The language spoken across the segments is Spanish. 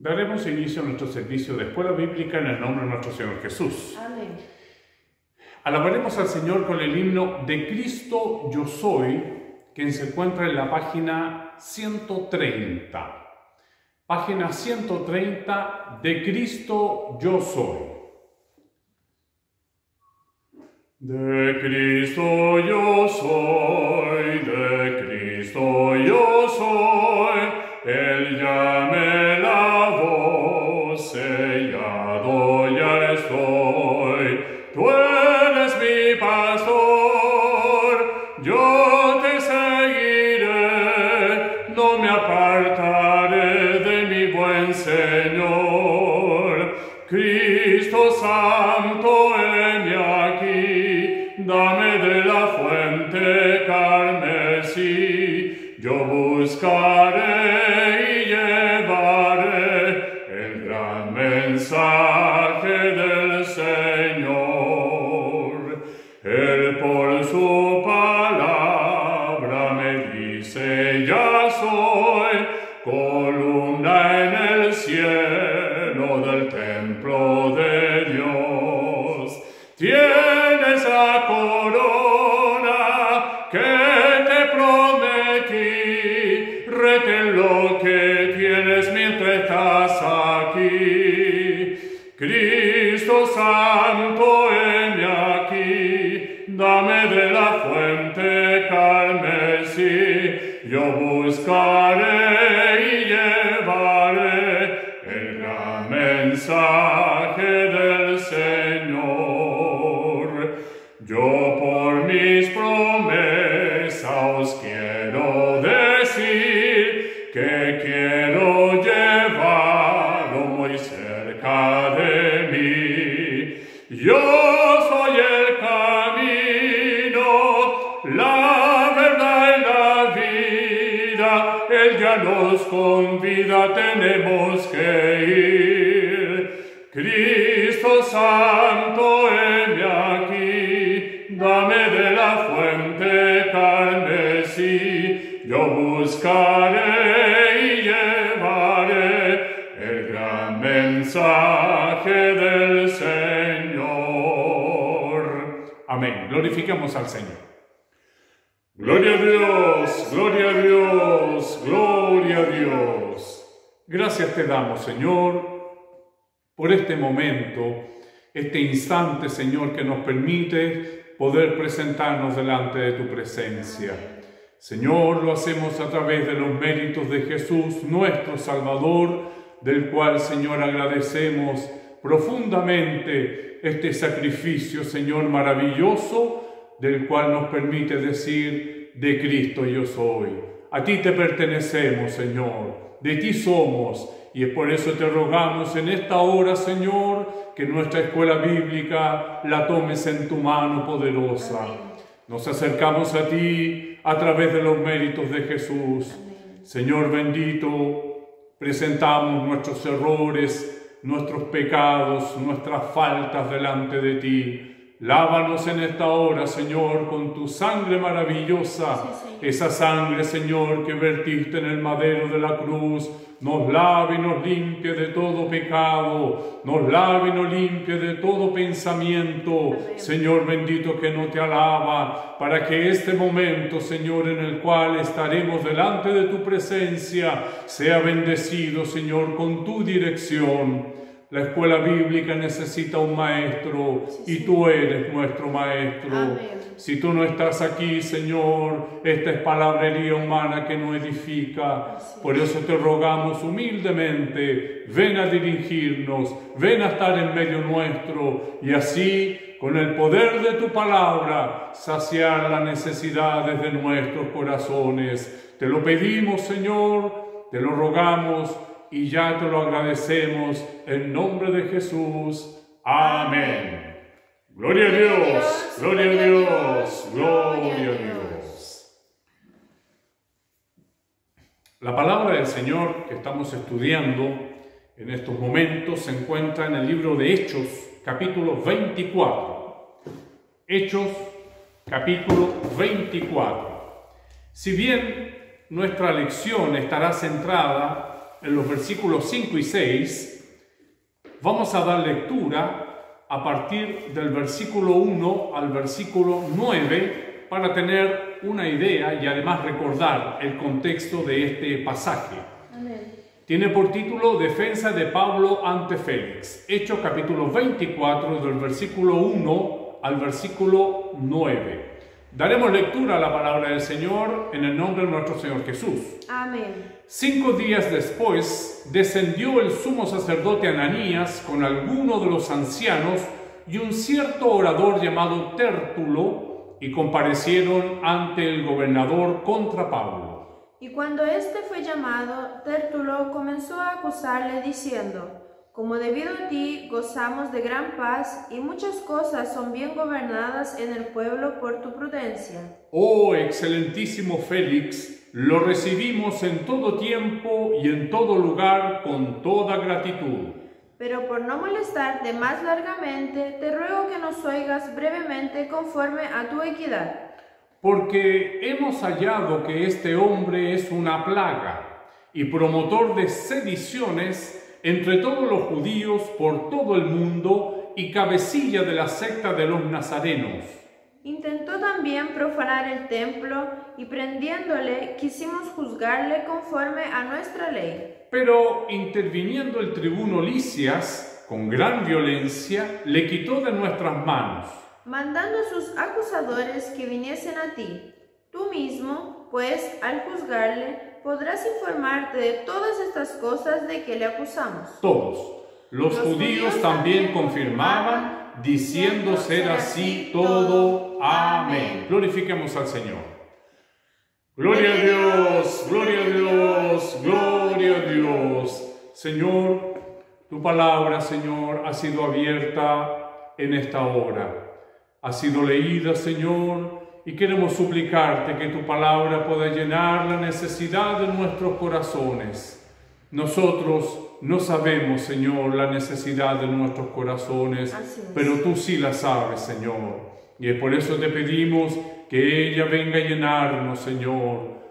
Daremos inicio a nuestro servicio de escuela bíblica en el nombre de nuestro Señor Jesús. Amén. Alabaremos al Señor con el himno de Cristo yo soy, que se encuentra en la página 130. Página 130 de Cristo yo soy. De Cristo yo soy, de Cristo yo soy, Él ya me lavó, sellado ya estoy. Tú eres mi pastor, yo te seguiré, no me apartaré de mi buen Señor. Cristo Santo, heme aquí, dame de la fuente carmesí, yo buscaré y llevaré el gran mensaje del Señor. Él por su palabra me dice, ya soy columna en el cielo del templo de Dios. Tienes la corona que te prometí, retén lo que tienes mientras estás aquí. Cristo Santo, heme aquí, dame de la fuente carmesí, yo buscaré y llevaré el gran mensaje del Señor. Yo por mis promesas os quiero decir que quiero llevarlo muy cerca de mí. Yo soy el camino, la verdad y la vida. Él ya nos convida, tenemos que ir. Cristo Santo, heme aquí, dame de la fuente carmesí, yo buscaré y llevaré el gran mensaje del Señor. Amén. Glorifiquemos al Señor. Gloria a Dios, gloria a Dios, gloria a Dios. Gracias te damos, Señor, por este momento, este instante, Señor, que nos permite poder presentarnos delante de tu presencia. Señor, lo hacemos a través de los méritos de Jesús, nuestro Salvador, del cual, Señor, agradecemos profundamente este sacrificio, Señor, maravilloso, del cual nos permite decir, de Cristo yo soy. A ti te pertenecemos, Señor, de ti somos, y es por eso te rogamos en esta hora, Señor, que nuestra escuela bíblica la tomes en tu mano poderosa. Nos acercamos a ti a través de los méritos de Jesús. Señor bendito, presentamos nuestros errores, nuestros pecados, nuestras faltas delante de ti. Lávanos en esta hora, Señor, con tu sangre maravillosa, esa sangre, Señor, que vertiste en el madero de la cruz. Nos lave y nos limpie de todo pecado, nos lave y nos limpie de todo pensamiento, Señor bendito, que no te alaba, para que este momento, Señor, en el cual estaremos delante de tu presencia, sea bendecido, Señor, con tu dirección. La escuela bíblica necesita un maestro y tú eres nuestro maestro. Amén. Si tú no estás aquí, Señor, esta es palabrería humana que no edifica. Por eso te rogamos humildemente, ven a dirigirnos, ven a estar en medio nuestro y así, con el poder de tu palabra, saciar las necesidades de nuestros corazones. Te lo pedimos, Señor, te lo rogamos y ya te lo agradecemos en nombre de Jesús. Amén. Gloria a Dios, gloria a Dios, gloria a Dios. La palabra del Señor que estamos estudiando en estos momentos se encuentra en el libro de Hechos, capítulo 24. Hechos, capítulo 24. Si bien nuestra lección estará centrada en los versículos 5 y 6, vamos a dar lectura a partir del versículo 1 al versículo 9 para tener una idea y además recordar el contexto de este pasaje. Amén. Tiene por título Defensa de Pablo ante Félix. Hechos capítulo 24 del versículo 1 al versículo 9. Daremos lectura a la palabra del Señor en el nombre de nuestro Señor Jesús. Amén. 5 días después descendió el sumo sacerdote Ananías con alguno de los ancianos y un cierto orador llamado Tértulo y comparecieron ante el gobernador contra Pablo. Y cuando éste fue llamado, Tértulo comenzó a acusarle diciendo: como debido a ti gozamos de gran paz y muchas cosas son bien gobernadas en el pueblo por tu prudencia. Oh excelentísimo Félix, lo recibimos en todo tiempo y en todo lugar con toda gratitud. Pero por no molestarte más largamente, te ruego que nos oigas brevemente conforme a tu equidad. Porque hemos hallado que este hombre es una plaga y promotor de sediciones entre todos los judíos por todo el mundo y cabecilla de la secta de los nazarenos. Intentó también profanar el templo y prendiéndole quisimos juzgarle conforme a nuestra ley. Pero interviniendo el tribuno Lisias, con gran violencia, le quitó de nuestras manos, mandando a sus acusadores que viniesen a ti. Tú mismo, pues, al juzgarle, podrás informarte de todas estas cosas de que le acusamos. Todos. Los judíos también confirmaban, diciendo ser así todo. Amén. Glorifiquemos al Señor. Gloria a Dios, gloria a Dios, gloria a Dios. Señor, tu palabra, Señor, ha sido abierta en esta hora. Ha sido leída, Señor, y queremos suplicarte que tu palabra pueda llenar la necesidad de nuestros corazones. Nosotros no sabemos, Señor, la necesidad de nuestros corazones, pero tú sí la sabes, Señor. Y es por eso te pedimos que ella venga a llenarnos, Señor.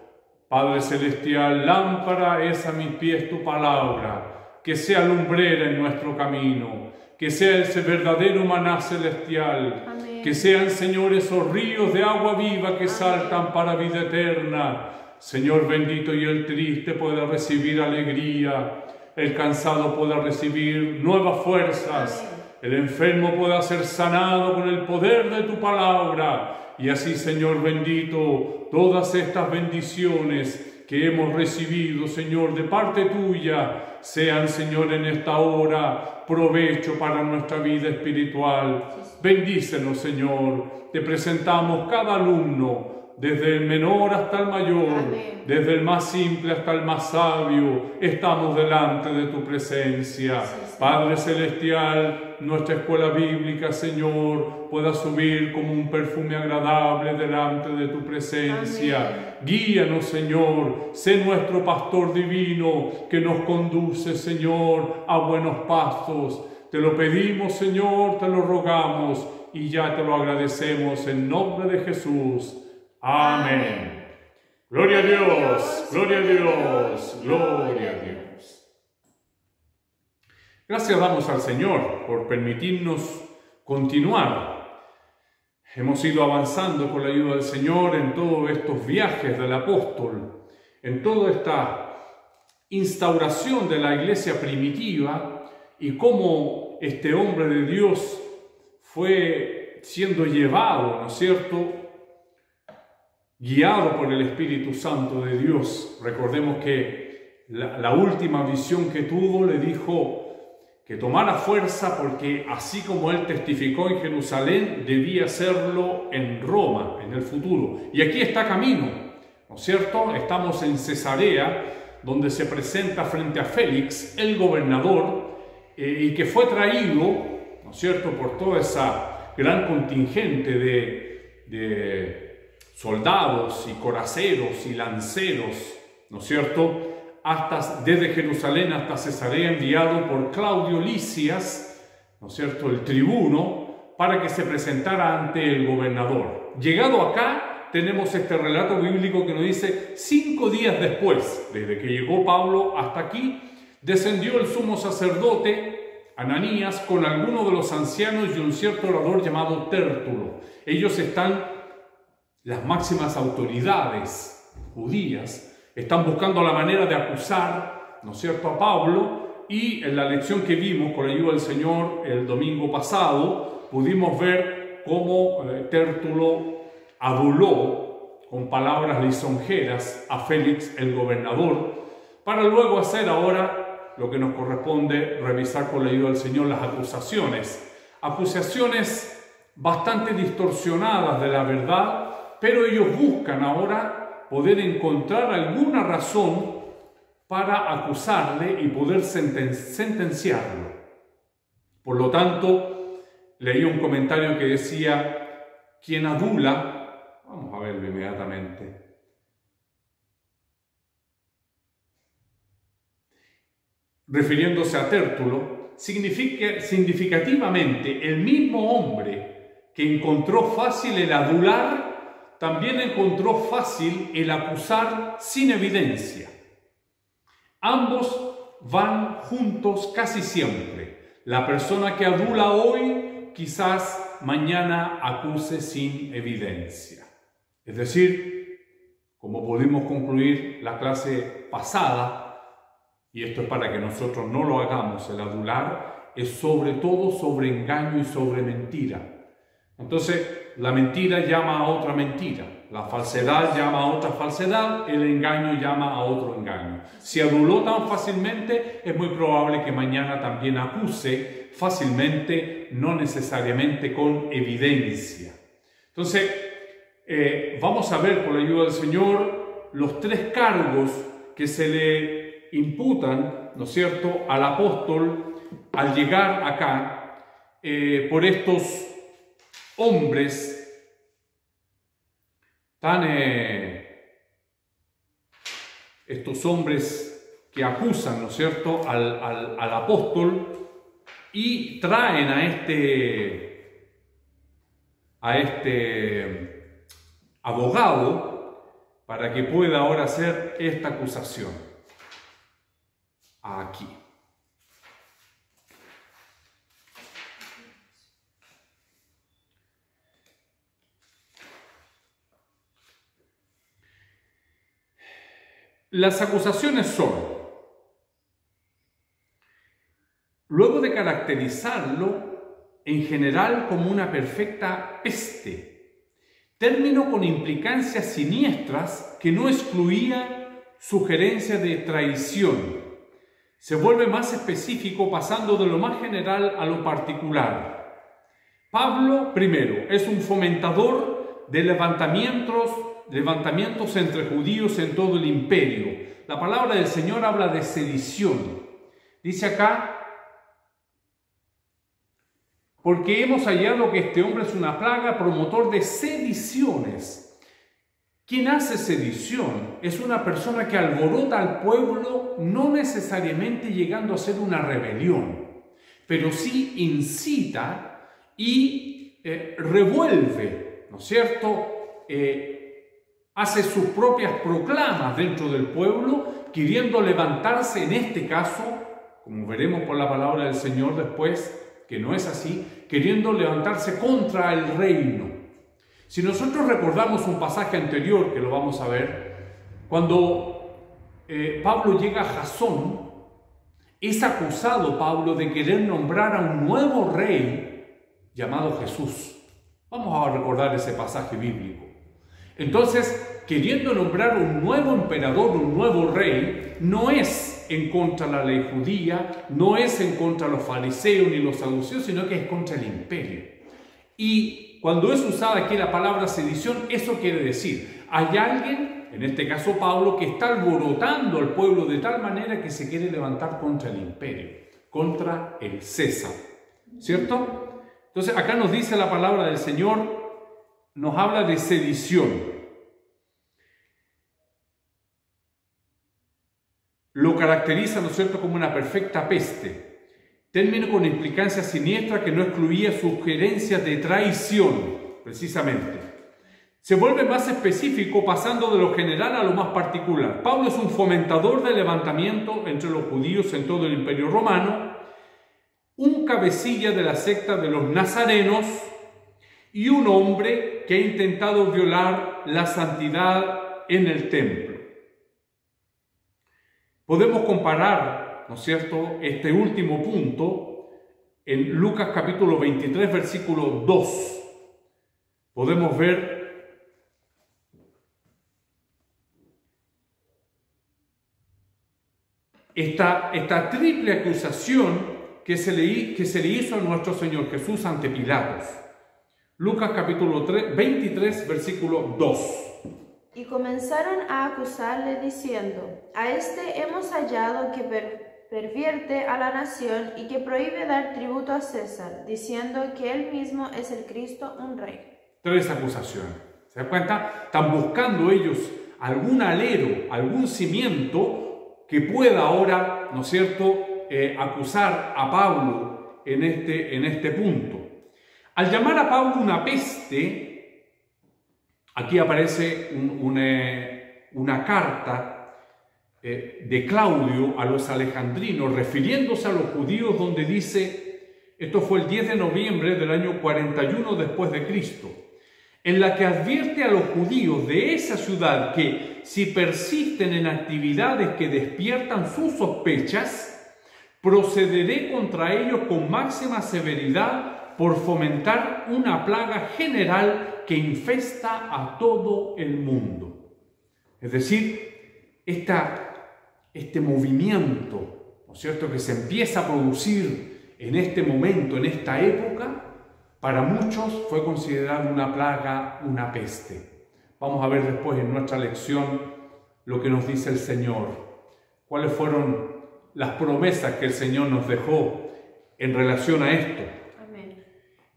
Padre Celestial, lámpara es a mis pies tu palabra, que sea lumbrera en nuestro camino, que sea ese verdadero maná celestial. Amén. Que sean, Señor, esos ríos de agua viva que saltan para vida eterna. Señor bendito, y el triste pueda recibir alegría, el cansado pueda recibir nuevas fuerzas, el enfermo pueda ser sanado con el poder de tu palabra. Y así, Señor bendito, todas estas bendiciones que hemos recibido, Señor, de parte tuya, sean, Señor, en esta hora provecho para nuestra vida espiritual. Bendícenos, Señor. Te presentamos cada alumno, desde el menor hasta el mayor, Amén. desde el más simple hasta el más sabio. Estamos delante de tu presencia. Sí, Padre Celestial, nuestra escuela bíblica, Señor, pueda subir como un perfume agradable delante de tu presencia. Amén. Guíanos, Señor. Sé nuestro pastor divino que nos conduce, Señor, a buenos pastos. Te lo pedimos, Señor, te lo rogamos y ya te lo agradecemos en nombre de Jesús. Amén. Gloria a Dios, gloria a Dios, gloria a Dios. Gracias damos al Señor por permitirnos continuar. Hemos ido avanzando con la ayuda del Señor en todos estos viajes del apóstol, en toda esta instauración de la iglesia primitiva y cómo este hombre de Dios fue siendo llevado, ¿no es cierto?, guiado por el Espíritu Santo de Dios. Recordemos que la última visión que tuvo le dijo que tomara fuerza porque así como él testificó en Jerusalén, debía hacerlo en Roma, en el futuro. Y aquí está camino, ¿no es cierto? Estamos en Cesarea, donde se presenta frente a Félix, el gobernador, y que fue traído, ¿no es cierto?, por toda esa gran contingente de soldados y coraceros y lanceros, ¿no es cierto?, desde Jerusalén hasta Cesarea, enviado por Claudio Lisias, ¿no es cierto?, el tribuno, para que se presentara ante el gobernador. Llegado acá, tenemos este relato bíblico que nos dice: 5 días después, desde que llegó Pablo hasta aquí, descendió el sumo sacerdote Ananías con algunos de los ancianos y un cierto orador llamado Tértulo. Ellos están, las máximas autoridades judías, están buscando la manera de acusar, ¿no es cierto?, a Pablo. Y en la lección que vimos con la ayuda del Señor el domingo pasado, pudimos ver cómo Tértulo aduló con palabras lisonjeras a Félix el gobernador, para luego hacer ahora lo que nos corresponde revisar con la ayuda del Señor, las acusaciones bastante distorsionadas de la verdad, pero ellos buscan ahora poder encontrar alguna razón para acusarle y poder sentenciarlo. Por lo tanto, leí un comentario que decía: quien adula, vamos a verlo inmediatamente, refiriéndose a Tértulo, significativamente el mismo hombre que encontró fácil el adular, también encontró fácil el acusar sin evidencia. Ambos van juntos casi siempre. La persona que adula hoy, quizás mañana acuse sin evidencia. Es decir, como pudimos concluir la clase pasada, y esto es para que nosotros no lo hagamos, el adular es sobre todo sobre engaño y sobre mentira. Entonces, la mentira llama a otra mentira, la falsedad llama a otra falsedad, el engaño llama a otro engaño. Si aduló tan fácilmente, es muy probable que mañana también acuse fácilmente, no necesariamente con evidencia. Entonces, vamos a ver por la ayuda del Señor los 3 cargos que se le imputan, ¿no es cierto?, al apóstol al llegar acá por estos hombres estos hombres que acusan, ¿no es cierto?, al apóstol, y traen a este abogado para que pueda ahora hacer esta acusación. Aquí. Las acusaciones son: luego de caracterizarlo en general como una perfecta peste, término con implicancias siniestras que no excluía sugerencia de traición, se vuelve más específico pasando de lo más general a lo particular. Pablo, primero, es un fomentador de levantamientos entre judíos en todo el imperio. La palabra del Señor habla de sedición. Dice acá: porque hemos hallado que este hombre es una plaga, promotor de sediciones. Quien hace sedición es una persona que alborota al pueblo, no necesariamente llegando a ser una rebelión, pero sí incita y revuelve, ¿no es cierto?, hace sus propias proclamas dentro del pueblo, queriendo levantarse, en este caso, como veremos por la palabra del Señor después, que no es así, queriendo levantarse contra el reino. Si nosotros recordamos un pasaje anterior, que lo vamos a ver, cuando Pablo llega a Jasón, es acusado Pablo de querer nombrar a un nuevo rey llamado Jesús. Vamos a recordar ese pasaje bíblico. Entonces, queriendo nombrar un nuevo emperador, un nuevo rey, no es en contra de la ley judía, no es en contra de los fariseos ni los saduceos, sino que es contra el imperio. Y cuando es usada aquí la palabra sedición, eso quiere decir, hay alguien, en este caso Pablo, que está alborotando al pueblo de tal manera que se quiere levantar contra el imperio, contra el César, ¿cierto? Entonces acá nos dice la palabra del Señor, nos habla de sedición. Lo caracteriza, ¿no es cierto?, como una perfecta peste. Término con implicancia siniestra que no excluía sugerencias de traición, precisamente. se vuelve más específico pasando de lo general a lo más particular. Pablo es un fomentador del levantamiento entre los judíos en todo el Imperio Romano, un cabecilla de la secta de los nazarenos y un hombre que ha intentado violar la santidad en el templo. Podemos comparar, ¿no es cierto?, este último punto en Lucas capítulo 23, versículo 2. Podemos ver esta triple acusación que se le hizo a nuestro Señor Jesús ante Pilatos. Lucas capítulo 23, versículo 2. Y comenzaron a acusarle diciendo: a este hemos hallado que pervierte a la nación y que prohíbe dar tributo a César, diciendo que él mismo es el Cristo, un rey. 3 acusaciones. ¿Se dan cuenta? Están buscando ellos algún alero, algún cimiento que pueda ahora, ¿no es cierto?, acusar a Pablo en este punto. Al llamar a Pablo una peste, aquí aparece una carta de Claudio a los alejandrinos, refiriéndose a los judíos, donde dice, esto fue el 10 de noviembre del año 41 después de Cristo, en la que advierte a los judíos de esa ciudad que si persisten en actividades que despiertan sus sospechas, procederé contra ellos con máxima severidad por fomentar una plaga general que infesta a todo el mundo. Es decir, este movimiento, ¿no es cierto?, que se empieza a producir en este momento, en esta época, para muchos fue considerado una plaga, una peste. Vamos a ver después en nuestra lección lo que nos dice el Señor, cuáles fueron las promesas que el Señor nos dejó en relación a esto. Amén.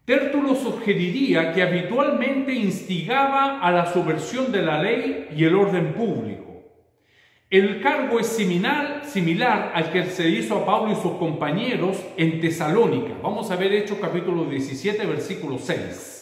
Tértulo sugeriría que habitualmente instigaba a la subversión de la ley y el orden público. El cargo es similar al que se hizo a Pablo y sus compañeros en Tesalónica. Vamos a ver Hechos capítulo 17, versículo 6.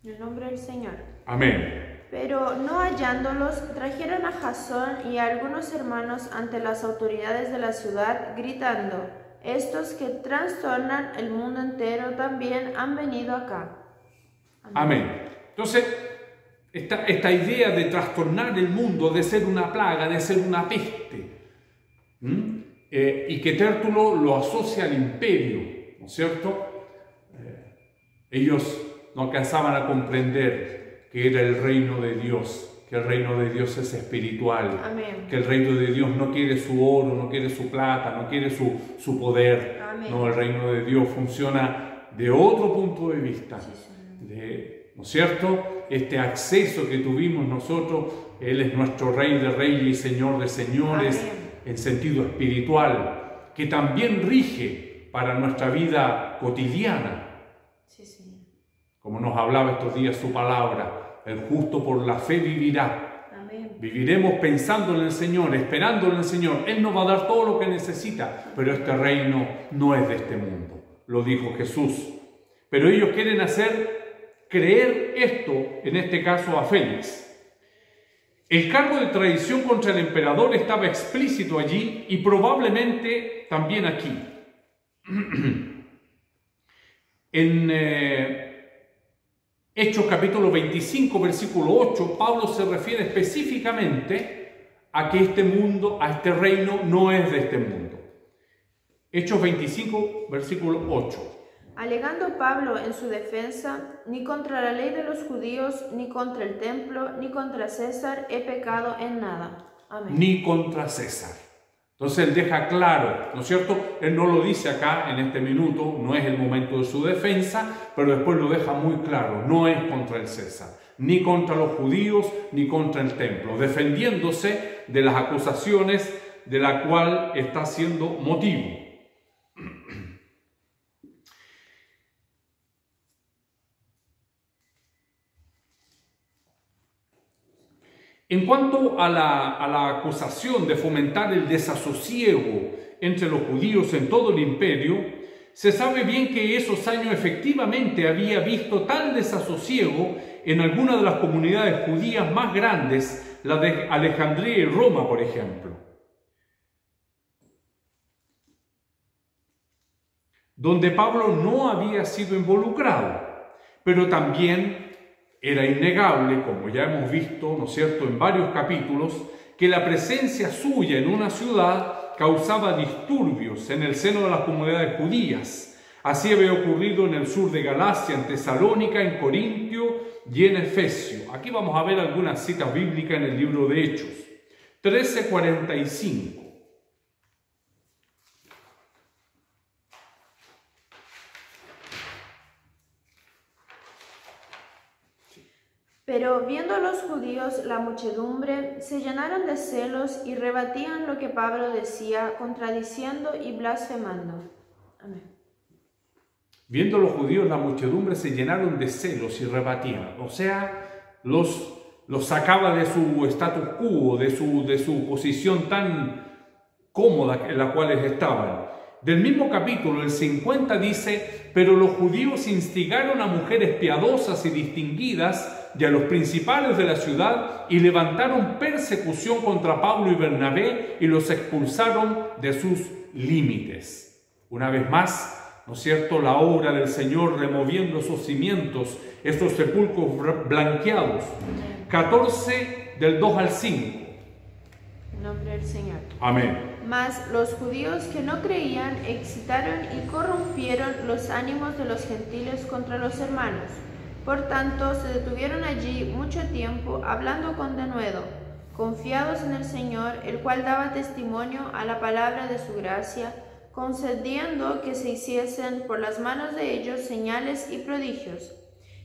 En el nombre del Señor. Amén. Pero no hallándolos, trajeron a Jasón y a algunos hermanos ante las autoridades de la ciudad, gritando: estos que trastornan el mundo entero también han venido acá. Amén. Entonces, esta idea de trastornar el mundo, de ser una plaga, de ser una peste, y que Tértulo lo asocia al imperio, ¿no es cierto? Ellos no alcanzaban a comprender que era el reino de Dios, que el reino de Dios es espiritual. Amén. Que el reino de Dios no quiere su oro, no quiere su plata, no quiere su poder. Amén. No, el reino de Dios funciona de otro punto de vista. ¿No es cierto? Este acceso que tuvimos nosotros, Él es nuestro Rey de Reyes y Señor de Señores. Amén. En sentido espiritual, que también rige para nuestra vida cotidiana. Sí, sí. Como nos hablaba estos días su palabra, el justo por la fe vivirá. Amén. Viviremos pensando en el Señor, esperando en el Señor. Él nos va a dar todo lo que necesita, pero este reino no es de este mundo, lo dijo Jesús. Pero ellos quieren hacer creer esto, en este caso a Félix. El cargo de traición contra el emperador estaba explícito allí y probablemente también aquí. En Hechos capítulo 25, versículo 8, Pablo se refiere específicamente a que este mundo, a este reino, no es de este mundo. Hechos 25, versículo 8. Alegando Pablo en su defensa: ni contra la ley de los judíos, ni contra el templo, ni contra César he pecado en nada. Amén. Ni contra César. Entonces él deja claro, ¿no es cierto? Él no lo dice acá en este minuto, no es el momento de su defensa, pero después lo deja muy claro, no es contra el César, ni contra los judíos, ni contra el templo, defendiéndose de las acusaciones de la cual está siendo motivo. En cuanto a la acusación de fomentar el desasosiego entre los judíos en todo el imperio, se sabe bien que esos años efectivamente había visto tal desasosiego en algunas de las comunidades judías más grandes, la de Alejandría y Roma, por ejemplo, donde Pablo no había sido involucrado, pero también era innegable, como ya hemos visto, ¿no es cierto?, en varios capítulos, que la presencia suya en una ciudad causaba disturbios en el seno de las comunidades judías. Así había ocurrido en el sur de Galacia, en Tesalónica, en Corintio y en Efesio. Aquí vamos a ver algunas citas bíblicas en el libro de Hechos. 13:45. Pero viendo los judíos la muchedumbre, se llenaron de celos y rebatían lo que Pablo decía, contradiciendo y blasfemando. Amén. Viendo los judíos la muchedumbre, se llenaron de celos y rebatían. O sea, los sacaba de su status quo, de su posición tan cómoda en la cual estaban. Del mismo capítulo, el 50 dice: pero los judíos instigaron a mujeres piadosas y distinguidas y a los principales de la ciudad y levantaron persecución contra Pablo y Bernabé y los expulsaron de sus límites. Una vez más, ¿no es cierto?, la obra del Señor removiendo esos cimientos, estos sepulcros blanqueados. 14 del 2 al 5. En nombre del Señor. Amén. Mas los judíos que no creían excitaron y corrompieron los ánimos de los gentiles contra los hermanos. Por tanto, se detuvieron allí mucho tiempo, hablando con denuedo, confiados en el Señor, el cual daba testimonio a la palabra de su gracia, concediendo que se hiciesen por las manos de ellos señales y prodigios.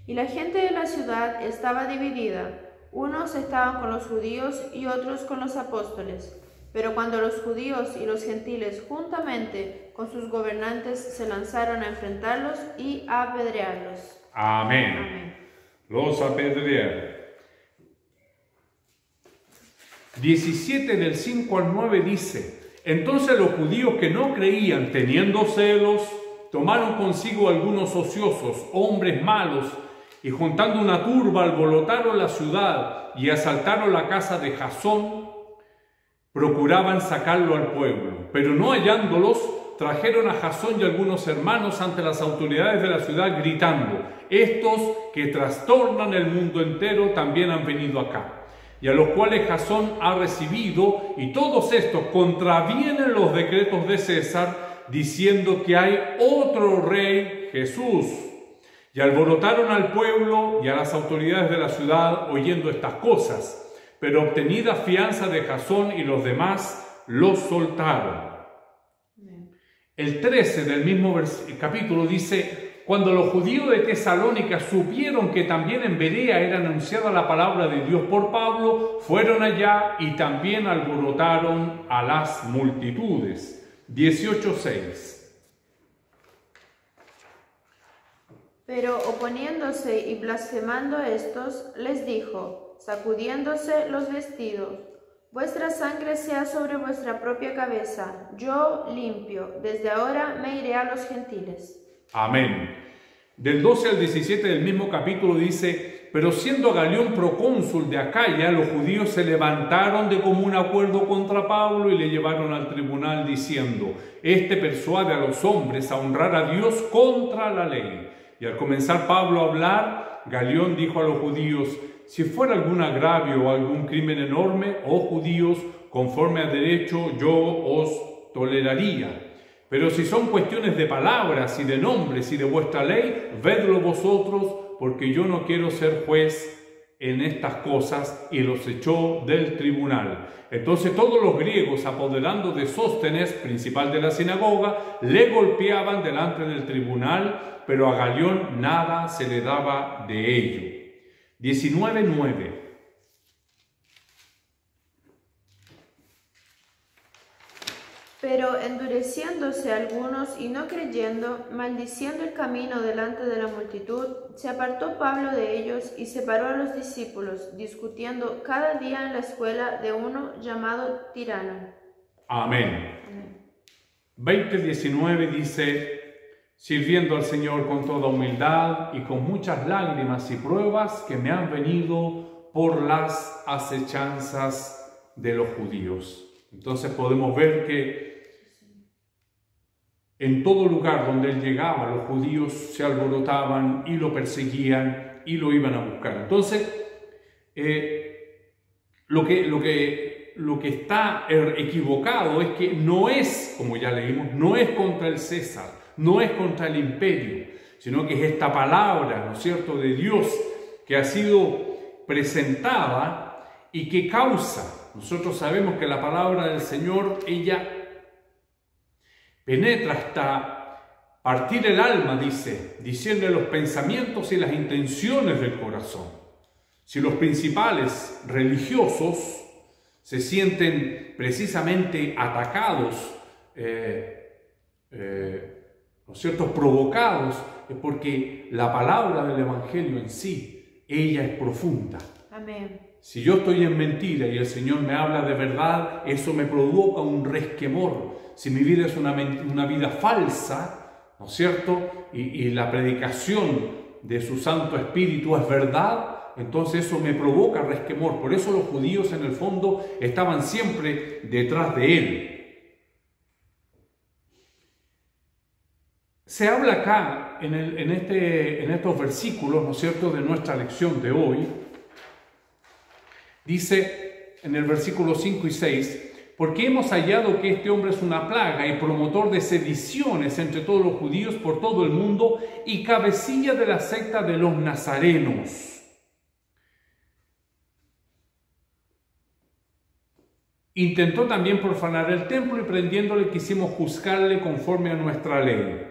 Y la gente de la ciudad estaba dividida, unos estaban con los judíos y otros con los apóstoles. Pero cuando los judíos y los gentiles juntamente con sus gobernantes se lanzaron a enfrentarlos y a apedrearlos. Amén. Amén. Los apedrearon. 17 del 5 al 9 dice: entonces los judíos que no creían, teniendo celos, tomaron consigo algunos ociosos, hombres malos, y juntando una turba alborotaron la ciudad y asaltaron la casa de Jasón. Procuraban sacarlo al pueblo, pero no hallándolos, trajeron a Jasón y algunos hermanos ante las autoridades de la ciudad gritando: estos que trastornan el mundo entero también han venido acá, y a los cuales Jasón ha recibido, y todos estos contravienen los decretos de César, diciendo que hay otro rey, Jesús. Y alborotaron al pueblo y a las autoridades de la ciudad oyendo estas cosas, pero obtenida fianza de Jasón y los demás, los soltaron. El 13 del mismo capítulo dice: cuando los judíos de Tesalónica supieron que también en Berea era anunciada la palabra de Dios por Pablo, fueron allá y también alborotaron a las multitudes. 18:6. Pero oponiéndose y blasfemando estos, les dijo, sacudiéndose los vestidos: vuestra sangre sea sobre vuestra propia cabeza, yo limpio, desde ahora me iré a los gentiles. Amén. Del 12 al 17 del mismo capítulo dice: pero siendo Galión procónsul de Acaya, los judíos se levantaron de común acuerdo contra Pablo y le llevaron al tribunal diciendo: este persuade a los hombres a honrar a Dios contra la ley. Y al comenzar Pablo a hablar, Galión dijo a los judíos: si fuera algún agravio o algún crimen enorme, oh judíos, conforme a derecho yo os toleraría. Pero si son cuestiones de palabras y de nombres y de vuestra ley, vedlo vosotros, porque yo no quiero ser juez en estas cosas. Y los echó del tribunal. Entonces todos los griegos, apoderando de Sóstenes, principal de la sinagoga, le golpeaban delante del tribunal, pero a Galión nada se le daba de ello. 19:9. Pero endureciéndose algunos y no creyendo, maldiciendo el camino delante de la multitud, se apartó Pablo de ellos y separó a los discípulos, discutiendo cada día en la escuela de uno llamado Tirano. Amén. 20:19 dice: sirviendo al Señor con toda humildad y con muchas lágrimas y pruebas que me han venido por las acechanzas de los judíos. Entonces podemos ver que en todo lugar donde él llegaba, los judíos se alborotaban y lo perseguían y lo iban a buscar. Entonces, lo que está equivocado es que no es, como ya leímos, no es contra el César, no es contra el imperio, sino que es esta palabra, ¿no es cierto?, de Dios que ha sido presentada y que causa. Nosotros sabemos que la palabra del Señor, ella penetra hasta partir el alma, dice, diciendo los pensamientos y las intenciones del corazón. Si los principales religiosos se sienten precisamente atacados, ¿no es cierto?, provocados, es porque la palabra del Evangelio en sí, ella es profunda. Amén. Si yo estoy en mentira y el Señor me habla de verdad, eso me provoca un resquemor. Si mi vida es una vida falsa, ¿no es cierto?, y la predicación de su Santo Espíritu es verdad, entonces eso me provoca resquemor. Por eso los judíos en el fondo estaban siempre detrás de él. Se habla acá en estos versículos, ¿no es cierto?, de nuestra lección de hoy. Dice en el versículo 5 y 6, porque hemos hallado que este hombre es una plaga y promotor de sediciones entre todos los judíos por todo el mundo y cabecilla de la secta de los nazarenos. Intentó también profanar el templo y prendiéndole quisimos juzgarle conforme a nuestra ley.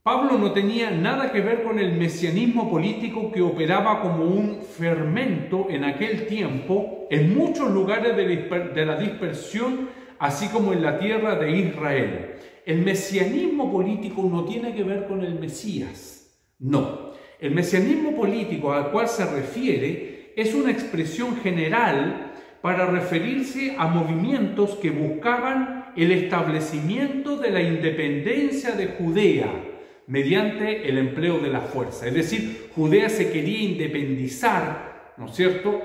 Pablo no tenía nada que ver con el mesianismo político que operaba como un fermento en aquel tiempo en muchos lugares de la dispersión, así como en la tierra de Israel. El mesianismo político no tiene que ver con el Mesías, no. El mesianismo político al cual se refiere es una expresión general para referirse a movimientos que buscaban el establecimiento de la independencia de Judea mediante el empleo de la fuerza. Es decir, Judea se quería independizar, ¿no es cierto?,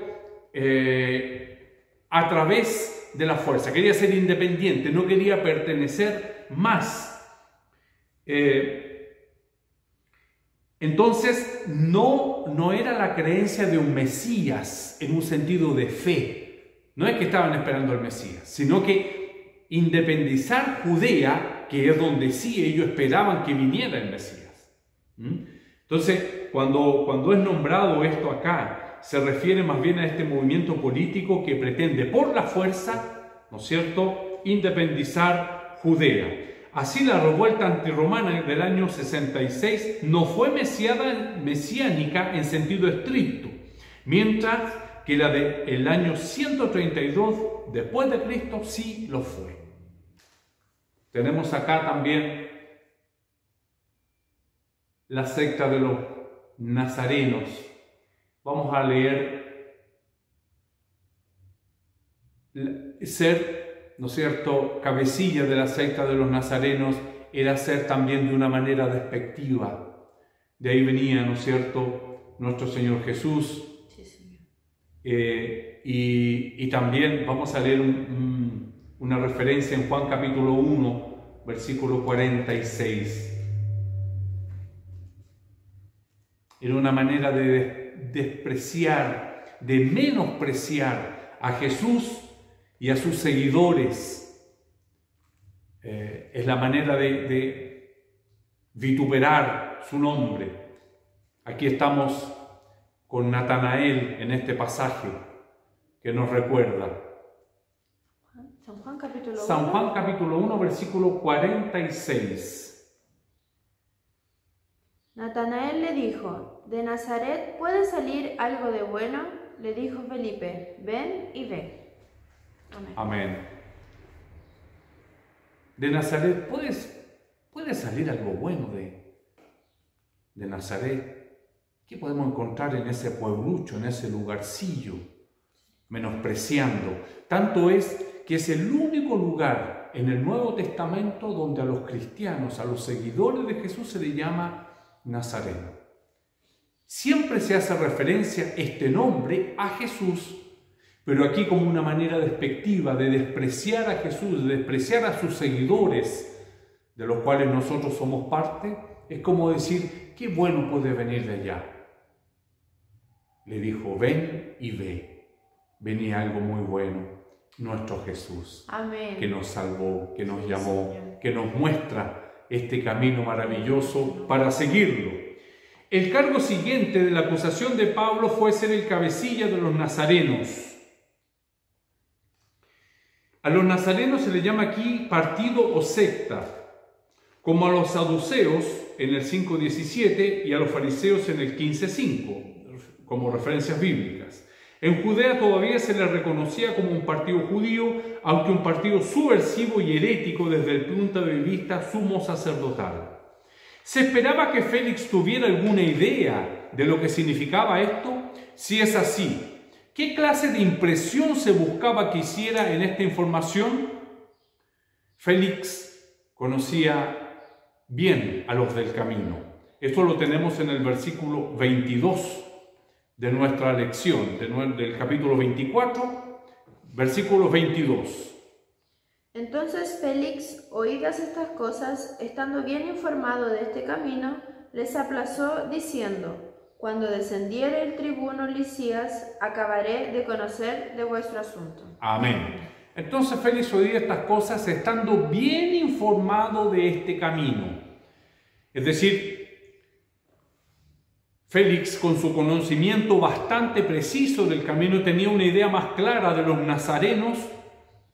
a través de la fuerza. Quería ser independiente, no quería pertenecer más. Entonces, no era la creencia de un Mesías en un sentido de fe. No es que estaban esperando al Mesías, sino que independizar Judea, que es donde sí ellos esperaban que viniera el Mesías. Entonces, cuando es nombrado esto acá, se refiere más bien a este movimiento político que pretende por la fuerza, ¿no es cierto?, independizar Judea. Así la revuelta antirromana del año 66 no fue mesiánica en sentido estricto, mientras que la del año 132 después de Cristo sí lo fue. Tenemos acá también la secta de los nazarenos. Vamos a leer ser, ¿no es cierto?, cabecilla de la secta de los nazarenos era ser también de una manera despectiva. De ahí venía, ¿no es cierto?, nuestro Señor Jesús. Sí, Señor. Y también vamos a leer una referencia en Juan capítulo 1, versículo 46. Era una manera de despreciar, de menospreciar a Jesús y a sus seguidores. Es la manera de vituperar su nombre. Aquí estamos con Natanael en este pasaje que nos recuerda. San Juan capítulo 1, versículo 46. Natanael le dijo: ¿de Nazaret puede salir algo de bueno? Le dijo Felipe: ven y ve. Amén. Amén. De Nazaret puede salir algo bueno de Nazaret. ¿Qué podemos encontrar en ese pueblucho, en ese lugarcillo? Menospreciando. Tanto es que es el único lugar en el Nuevo Testamento donde a los cristianos, a los seguidores de Jesús se les llama Nazareno. Siempre se hace referencia este nombre a Jesús, pero aquí como una manera despectiva de despreciar a Jesús, de despreciar a sus seguidores, de los cuales nosotros somos parte. Es como decir, qué bueno puede venir de allá. Le dijo, ven y ve. Venía algo muy bueno, nuestro Jesús. Amén. Que nos salvó, que nos llamó, que nos muestra este camino maravilloso para seguirlo. El cargo siguiente de la acusación de Pablo fue ser el cabecilla de los nazarenos. A los nazarenos se les llama aquí partido o secta, como a los saduceos en el 5.17 y a los fariseos en el 15.5, como referencias bíblicas. En Judea todavía se les reconocía como un partido judío, aunque un partido subversivo y herético desde el punto de vista sumo sacerdotal. ¿Se esperaba que Félix tuviera alguna idea de lo que significaba esto? Si es así, ¿qué clase de impresión se buscaba que hiciera en esta información? Félix conocía bien a los del camino. Esto lo tenemos en el versículo 22 de nuestra lección, del capítulo 24, versículo 22. Entonces Félix, oídas estas cosas, estando bien informado de este camino, les aplazó diciendo: Cuando descendiere el tribuno Lisias, acabaré de conocer de vuestro asunto. Amén. Entonces Félix oía estas cosas estando bien informado de este camino. Es decir, Félix, con su conocimiento bastante preciso del camino, tenía una idea más clara de los nazarenos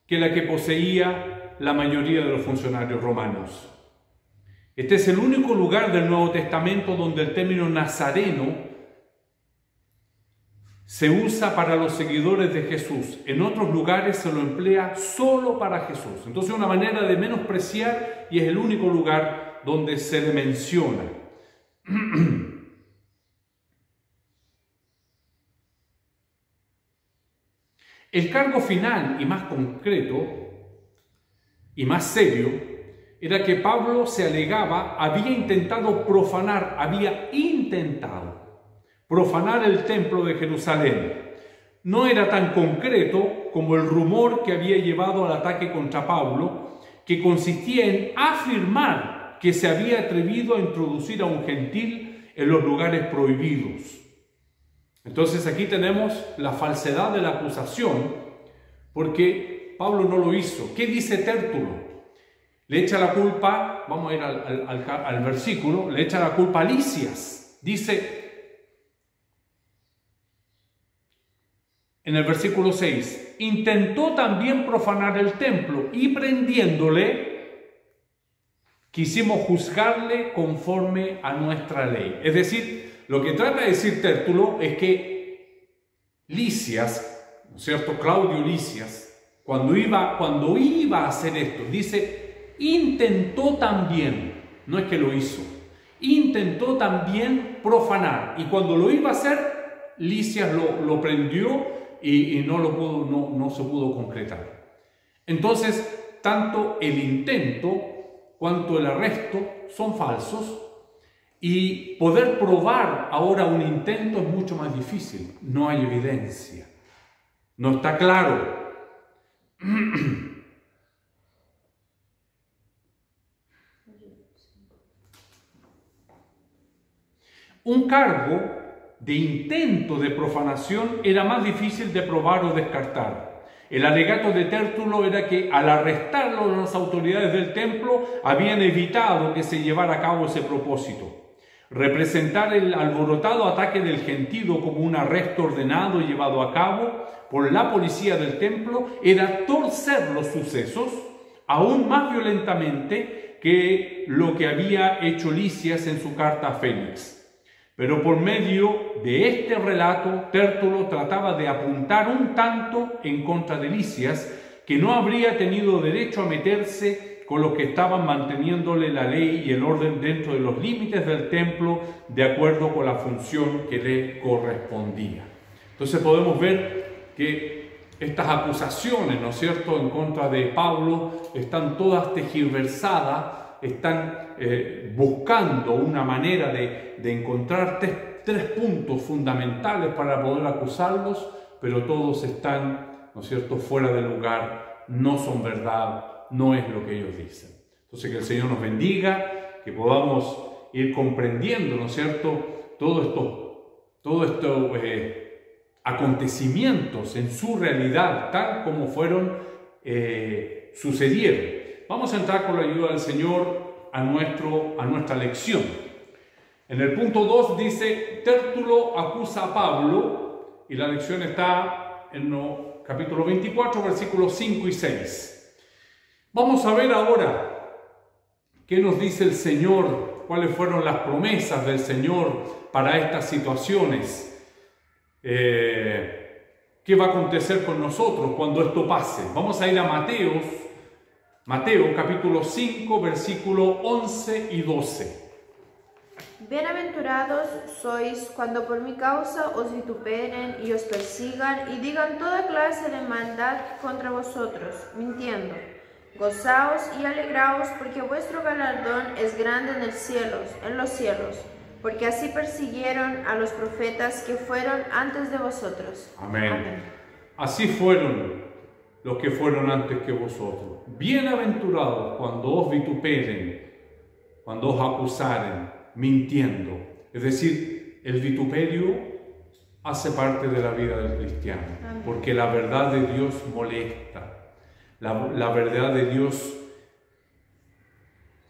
que la que poseía la mayoría de los funcionarios romanos. Este es el único lugar del Nuevo Testamento donde el término nazareno se usa para los seguidores de Jesús. En otros lugares se lo emplea solo para Jesús. Entonces es una manera de menospreciar y es el único lugar donde se le menciona. El cargo final y más concreto y más serio era que Pablo se alegaba había intentado profanar el templo de Jerusalén. No era tan concreto como el rumor que había llevado al ataque contra Pablo, que consistía en afirmar que se había atrevido a introducir a un gentil en los lugares prohibidos. Entonces aquí tenemos la falsedad de la acusación, porque Pablo no lo hizo. ¿Qué dice Tértulo? Le echa la culpa, vamos a ir al versículo, le echa la culpa a Lisias. Dice en el versículo 6, intentó también profanar el templo y prendiéndole, quisimos juzgarle conforme a nuestra ley. Es decir, lo que trata de decir Tértulo es que Lisias, ¿no es cierto? Claudio Lisias, cuando iba a hacer esto, dice, intentó también, no es que lo hizo, intentó también profanar. Y cuando lo iba a hacer, Lisias lo prendió y no se pudo concretar. Entonces, tanto el intento cuanto el arresto son falsos. Y poder probar ahora un intento es mucho más difícil. No hay evidencia. No está claro. Un cargo de intento de profanación era más difícil de probar o descartar. El alegato de Tértulo era que al arrestarlo las autoridades del templo habían evitado que se llevara a cabo ese propósito. Representar el alborotado ataque del gentío como un arresto ordenado y llevado a cabo por la policía del templo era torcer los sucesos aún más violentamente que lo que había hecho Lisias en su carta a Félix. Pero por medio de este relato, Tértulo trataba de apuntar un tanto en contra de Lisias, que no habría tenido derecho a meterse con los que estaban manteniéndole la ley y el orden dentro de los límites del templo, de acuerdo con la función que le correspondía. Entonces podemos ver que estas acusaciones, ¿no es cierto?, en contra de Pablo, están todas tergiversadas, están buscando una manera de encontrar tres puntos fundamentales para poder acusarlos, pero todos están, ¿no es cierto?, fuera de lugar, no son verdad, no es lo que ellos dicen. Entonces, que el Señor nos bendiga, que podamos ir comprendiendo, ¿no es cierto?, todos estos acontecimientos en su realidad, tal como fueron, sucedieron. Vamos a entrar con la ayuda del Señor a nuestra lección. En el punto 2 dice, Tértulo acusa a Pablo, y la lección está en el capítulo 24, versículos 5 y 6. Vamos a ver ahora qué nos dice el Señor, cuáles fueron las promesas del Señor para estas situaciones. ¿Qué va a acontecer con nosotros cuando esto pase? Vamos a ir a Mateo capítulo 5, versículo 11 y 12. Bienaventurados sois cuando por mi causa os vituperen y os persigan y digan toda clase de maldad contra vosotros, mintiendo. Gozaos y alegraos, porque vuestro galardón es grande en los cielos, porque así persiguieron a los profetas que fueron antes de vosotros. Amén. Amén. Así fueron los que fueron antes que vosotros. Bienaventurados cuando os vituperen, cuando os acusaren, mintiendo. Es decir, el vituperio hace parte de la vida del cristiano. Amén. Porque la verdad de Dios molesta. La verdad de Dios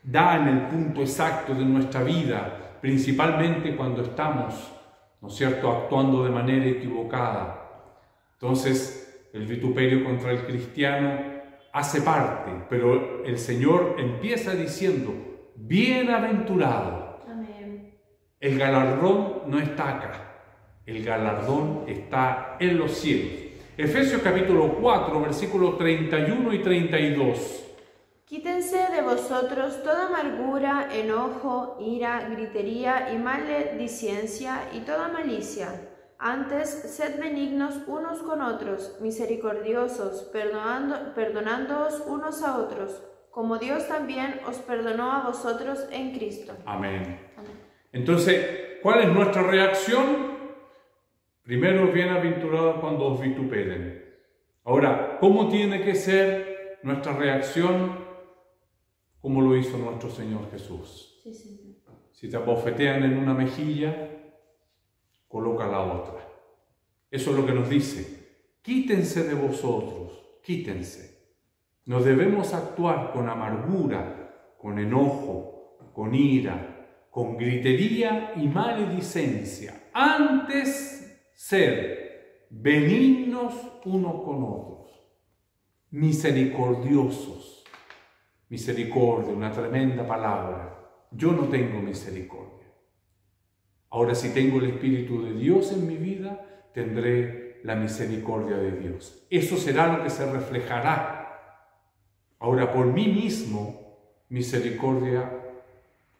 da en el punto exacto de nuestra vida, principalmente cuando estamos, ¿no es cierto?, actuando de manera equivocada. Entonces, el vituperio contra el cristiano hace parte, pero el Señor empieza diciendo, bienaventurado. Amén. El galardón no está acá, el galardón está en los cielos. Efesios capítulo 4, versículos 31 y 32. Quítense de vosotros toda amargura, enojo, ira, gritería y maledicencia y toda malicia. Antes, sed benignos unos con otros, misericordiosos, perdonándoos unos a otros, como Dios también os perdonó a vosotros en Cristo. Amén. Amén. Entonces, ¿cuál es nuestra reacción? Primero, bienaventurados cuando os vituperen. Ahora, ¿cómo tiene que ser nuestra reacción? Como lo hizo nuestro Señor Jesús. Sí. Si te abofetean en una mejilla, coloca la otra. Eso es lo que nos dice. Quítense de vosotros, quítense. No debemos actuar con amargura, con enojo, con ira, con gritería y maledicencia. Antes, ser benignos unos con otros, misericordiosos. Misericordia, una tremenda palabra. Yo no tengo misericordia. Ahora, si tengo el Espíritu de Dios en mi vida, tendré la misericordia de Dios. Eso será lo que se reflejará. Ahora, por mí mismo, misericordia,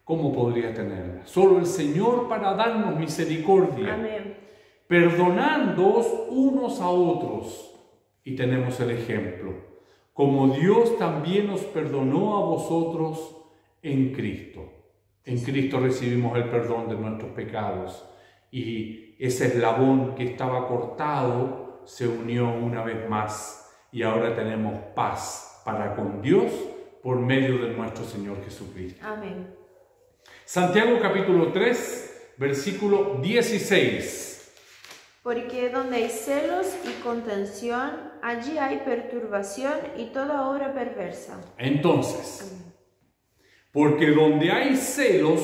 ¿cómo podría tenerla? Solo el Señor para darnos misericordia. Amén. Perdonándoos unos a otros. Y tenemos el ejemplo. Como Dios también os perdonó a vosotros en Cristo. En Cristo recibimos el perdón de nuestros pecados. Y ese eslabón que estaba cortado se unió una vez más. Y ahora tenemos paz para con Dios por medio de nuestro Señor Jesucristo. Amén. Santiago capítulo 3, versículo 16. Porque donde hay celos y contención, allí hay perturbación y toda obra perversa. Entonces, porque donde hay celos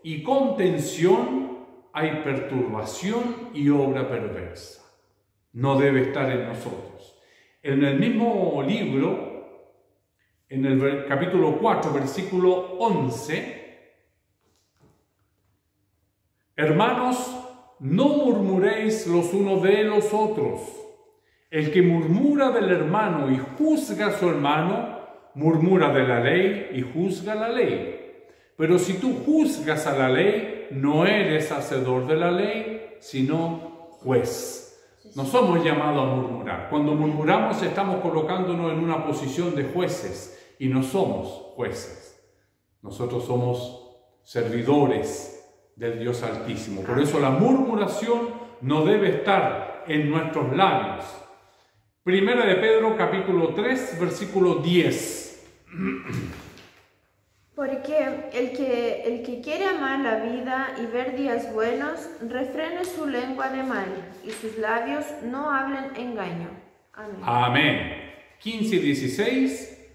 y contención, hay perturbación y obra perversa. No debe estar en nosotros. En el mismo libro, en el capítulo 4, versículo 11, hermanos, no murmuréis los unos de los otros. El que murmura del hermano y juzga a su hermano, murmura de la ley y juzga la ley. Pero si tú juzgas a la ley, no eres hacedor de la ley, sino juez. No somos llamados a murmurar. Cuando murmuramos estamos colocándonos en una posición de jueces y no somos jueces. Nosotros somos servidores del Dios Altísimo. Por eso la murmuración no debe estar en nuestros labios. Primera de Pedro, capítulo 3, versículo 10. Porque el que quiere amar la vida y ver días buenos, refrene su lengua de mal, y sus labios no hablen engaño. Amén. Amén. 15 y 16.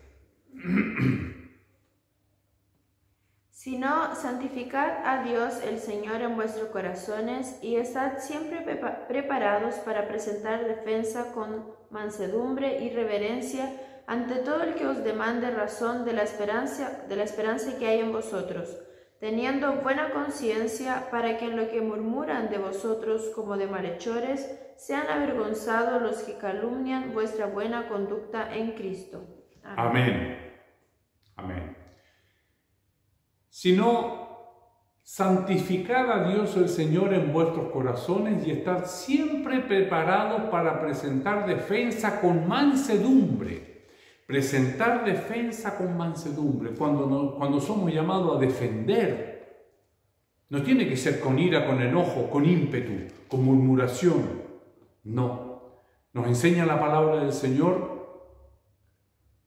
Sino santificad a Dios el Señor en vuestros corazones, y estad siempre preparados para presentar defensa con mansedumbre y reverencia ante todo el que os demande razón de la esperanza que hay en vosotros, teniendo buena conciencia, para que en lo que murmuran de vosotros como de malhechores, sean avergonzados los que calumnian vuestra buena conducta en Cristo. Amén. Amén. Sino santificad a Dios el Señor en vuestros corazones y estad siempre preparados para presentar defensa con mansedumbre. Presentar defensa con mansedumbre. Cuando somos llamados a defender, no tiene que ser con ira, con enojo, con ímpetu, con murmuración. No. Nos enseña la palabra del Señor.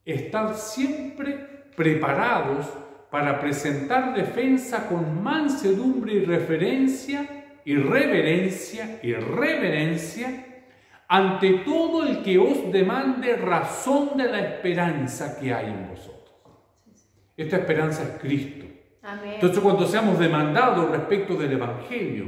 Estar siempre preparados para presentar defensa con mansedumbre y reverencia ante todo el que os demande razón de la esperanza que hay en vosotros. Esta esperanza es Cristo. Amén. Entonces, cuando seamos demandados respecto del Evangelio,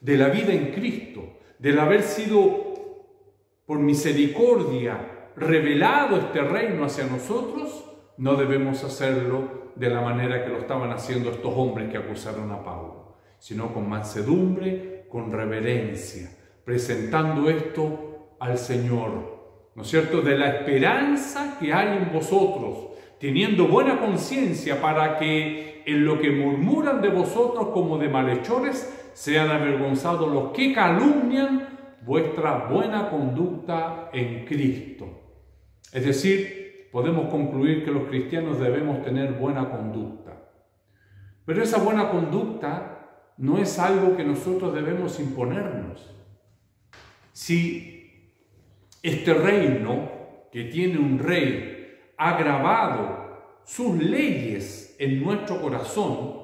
de la vida en Cristo, del haber sido por misericordia revelado este reino hacia nosotros, no debemos hacerlo de la manera que lo estaban haciendo estos hombres que acusaron a Pablo, sino con mansedumbre, con reverencia, presentando esto al Señor, ¿no es cierto?, de la esperanza que hay en vosotros, teniendo buena conciencia para que en lo que murmuran de vosotros como de malhechores sean avergonzados los que calumnian vuestra buena conducta en Cristo. Es decir, podemos concluir que los cristianos debemos tener buena conducta. Pero esa buena conducta no es algo que nosotros debemos imponernos. Si este reino, que tiene un rey, ha grabado sus leyes en nuestro corazón,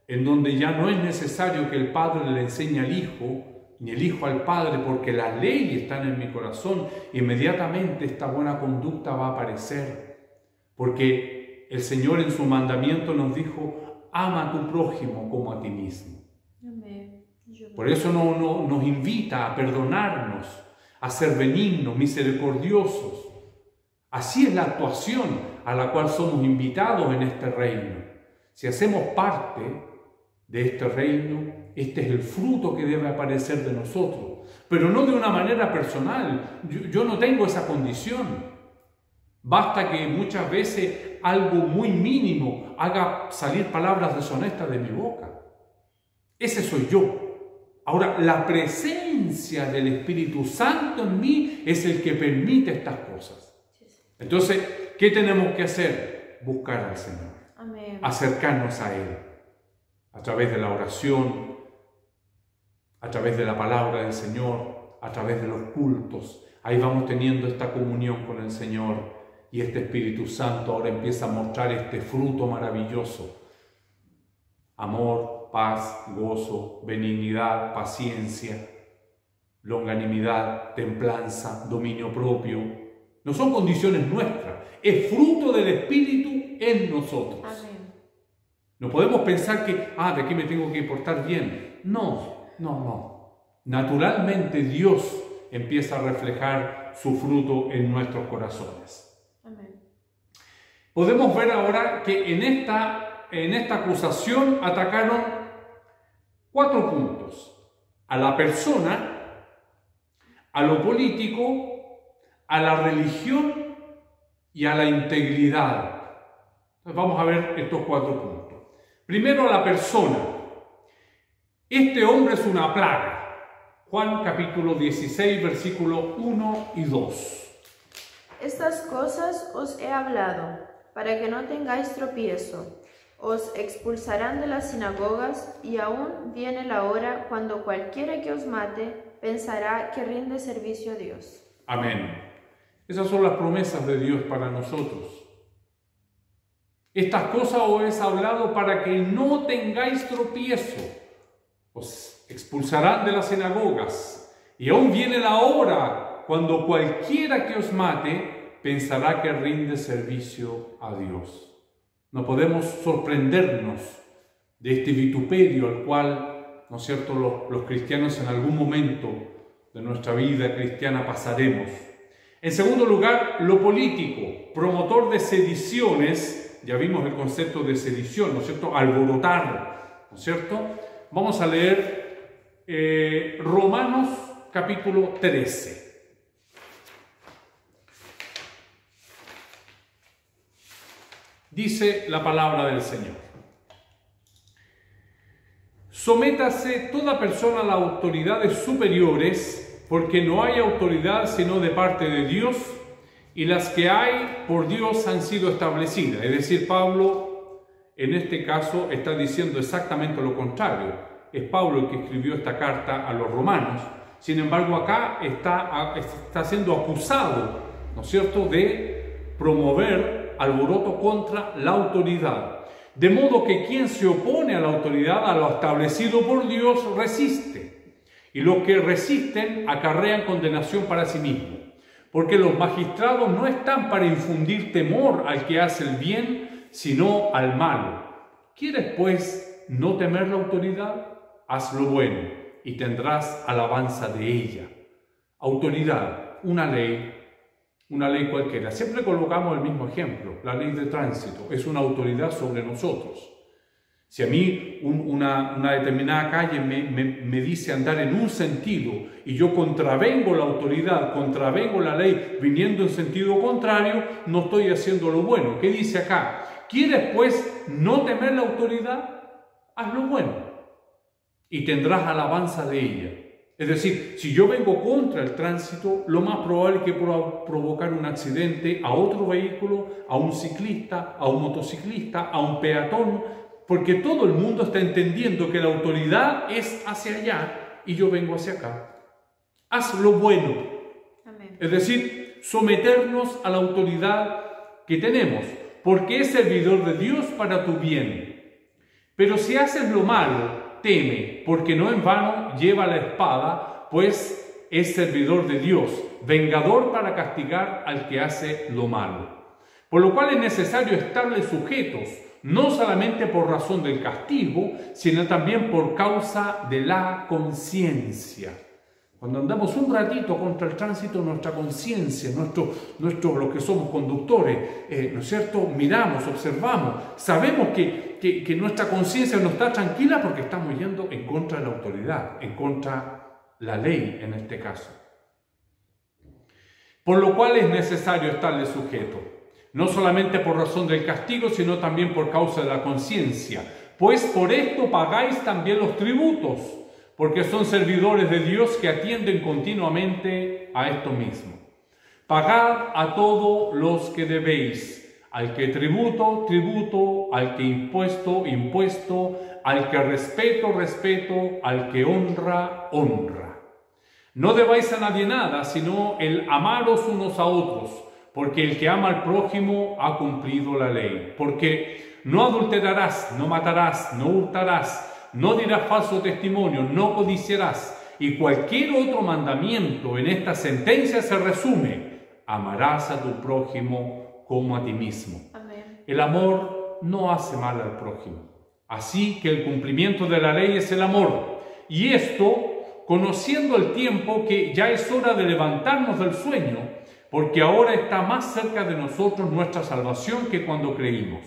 en donde ya no es necesario que el Padre le enseñe al Hijo, ni el Hijo al Padre, porque las leyes están en mi corazón, inmediatamente esta buena conducta va a aparecer. Porque el Señor en su mandamiento nos dijo, ama a tu prójimo como a ti mismo. Amén. Por eso nos invita a perdonarnos, a ser benignos, misericordiosos. Así es la actuación a la cual somos invitados en este reino. Si hacemos parte de este reino, este es el fruto que debe aparecer de nosotros, pero no de una manera personal. Yo no tengo esa condición. Basta que muchas veces algo muy mínimo haga salir palabras deshonestas de mi boca. Ese soy yo. Ahora, la presencia del Espíritu Santo en mí es el que permite estas cosas. Entonces, ¿qué tenemos que hacer? Buscar al Señor. Amén. Acercarnos a Él. A través de la oración, a través de la palabra del Señor, a través de los cultos. Ahí vamos teniendo esta comunión con el Señor. Y este Espíritu Santo ahora empieza a mostrar este fruto maravilloso. Amor, paz, gozo, benignidad, paciencia, longanimidad, templanza, dominio propio. No son condiciones nuestras, es fruto del Espíritu en nosotros. Amén. No podemos pensar que, de aquí me tengo que portar bien. No. Naturalmente Dios empieza a reflejar su fruto en nuestros corazones. Amén. Podemos ver ahora que en esta acusación atacaron 4 puntos: a la persona, a lo político, a la religión y a la integridad. Entonces vamos a ver estos 4 puntos. Primero, a la persona. Este hombre es una plaga. Juan capítulo 16, versículo 1 y 2. Estas cosas os he hablado, para que no tengáis tropiezo. Os expulsarán de las sinagogas, y aún viene la hora cuando cualquiera que os mate pensará que rinde servicio a Dios. Amén. Esas son las promesas de Dios para nosotros. Estas cosas os he hablado para que no tengáis tropiezo. Os expulsarán de las sinagogas, y aún viene la hora cuando cualquiera que os mate pensará que rinde servicio a Dios. No podemos sorprendernos de este vituperio al cual, ¿no es cierto?, los cristianos en algún momento de nuestra vida cristiana pasaremos. En segundo lugar, lo político, promotor de sediciones. Ya vimos el concepto de sedición, ¿no es cierto?, alborotar, ¿no es cierto? Vamos a leer Romanos capítulo 13. Dice la palabra del Señor: sométase toda persona a las autoridades superiores, porque no hay autoridad sino de parte de Dios, y las que hay por Dios han sido establecidas. Es decir, Pablo en este caso está diciendo exactamente lo contrario. Es Pablo el que escribió esta carta a los romanos. Sin embargo, acá está siendo acusado, ¿no es cierto?, de promover alboroto contra la autoridad. De modo que quien se opone a la autoridad, a lo establecido por Dios, resiste. Y los que resisten acarrean condenación para sí mismos. Porque los magistrados no están para infundir temor al que hace el bien, sino al malo. ¿Quieres, pues, no temer la autoridad? Haz lo bueno y tendrás alabanza de ella. Autoridad, una ley cualquiera. Siempre colocamos el mismo ejemplo. La ley de tránsito es una autoridad sobre nosotros. Si a mí una determinada calle me dice andar en un sentido y yo contravengo la autoridad, contravengo la ley viniendo en sentido contrario, no estoy haciendo lo bueno. ¿Qué dice acá? ¿Quieres, pues, no temer la autoridad? Haz lo bueno y tendrás alabanza de ella. Es decir, si yo vengo contra el tránsito, lo más probable es que pueda provocar un accidente a otro vehículo, a un ciclista, a un motociclista, a un peatón, porque todo el mundo está entendiendo que la autoridad es hacia allá y yo vengo hacia acá. Haz lo bueno. Amén. Es decir, someternos a la autoridad que tenemos, porque es servidor de Dios para tu bien. Pero si haces lo malo, teme, porque no en vano lleva la espada, pues es servidor de Dios, vengador para castigar al que hace lo malo. Por lo cual es necesario estarle sujetos, no solamente por razón del castigo, sino también por causa de la conciencia. Cuando andamos un ratito contra el tránsito, nuestra conciencia, los que somos conductores, ¿no es cierto?, miramos, observamos, sabemos que nuestra conciencia no está tranquila porque estamos yendo en contra de la autoridad, en contra de la ley en este caso. Por lo cual es necesario estarle sujeto, no solamente por razón del castigo, sino también por causa de la conciencia. Pues por esto pagáis también los tributos, porque son servidores de Dios que atienden continuamente a esto mismo. Pagad a todos los que debéis, al que tributo, tributo, al que impuesto, impuesto, al que respeto, respeto, al que honra, honra. No debáis a nadie nada, sino el amaros unos a otros, porque el que ama al prójimo ha cumplido la ley. Porque no adulterarás, no matarás, no hurtarás, no dirás falso testimonio, no codiciarás, y cualquier otro mandamiento en esta sentencia se resume: amarás a tu prójimo como a ti mismo. Amén. El amor no hace mal al prójimo. Así que el cumplimiento de la ley es el amor. Y esto, conociendo el tiempo, que ya es hora de levantarnos del sueño, porque ahora está más cerca de nosotros nuestra salvación que cuando creímos.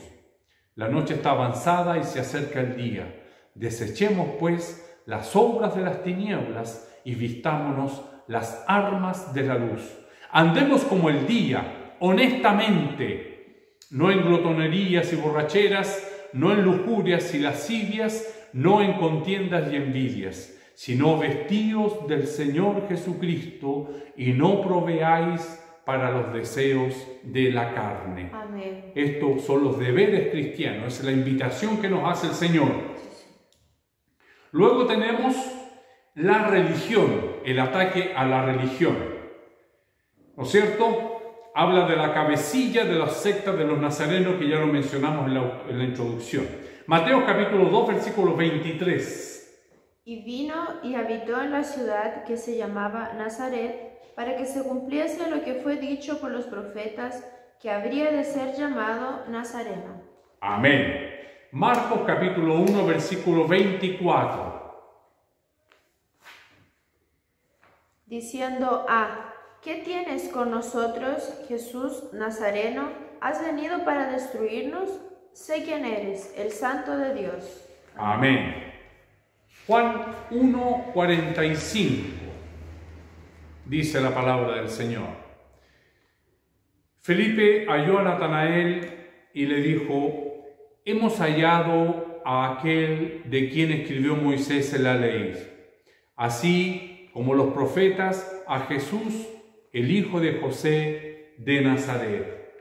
La noche está avanzada y se acerca el día. Desechemos, pues, las obras de las tinieblas y vistámonos las armas de la luz. Andemos como el día, honestamente, no en glotonerías y borracheras, no en lujurias y lascivias, no en contiendas y envidias, sino vestíos del Señor Jesucristo y no proveáis para los deseos de la carne. Amén. Estos son los deberes cristianos, es la invitación que nos hace el Señor. Luego tenemos la religión, el ataque a la religión. ¿No es cierto? Habla de la cabecilla de la secta de los nazarenos, que ya lo mencionamos en la introducción. Mateo capítulo 2, versículo 23. Y vino y habitó en la ciudad que se llamaba Nazaret, para que se cumpliese lo que fue dicho por los profetas, que habría de ser llamado Nazareno. Amén. Marcos capítulo 1, versículo 24. Diciendo: ¿qué tienes con nosotros, Jesús Nazareno? ¿Has venido para destruirnos? Sé quién eres, el Santo de Dios. Amén. Juan 1, 45. Dice la palabra del Señor. Felipe halló a Natanael y le dijo: hemos hallado a aquel de quien escribió Moisés en la ley, así como los profetas, a Jesús, el hijo de José de Nazaret.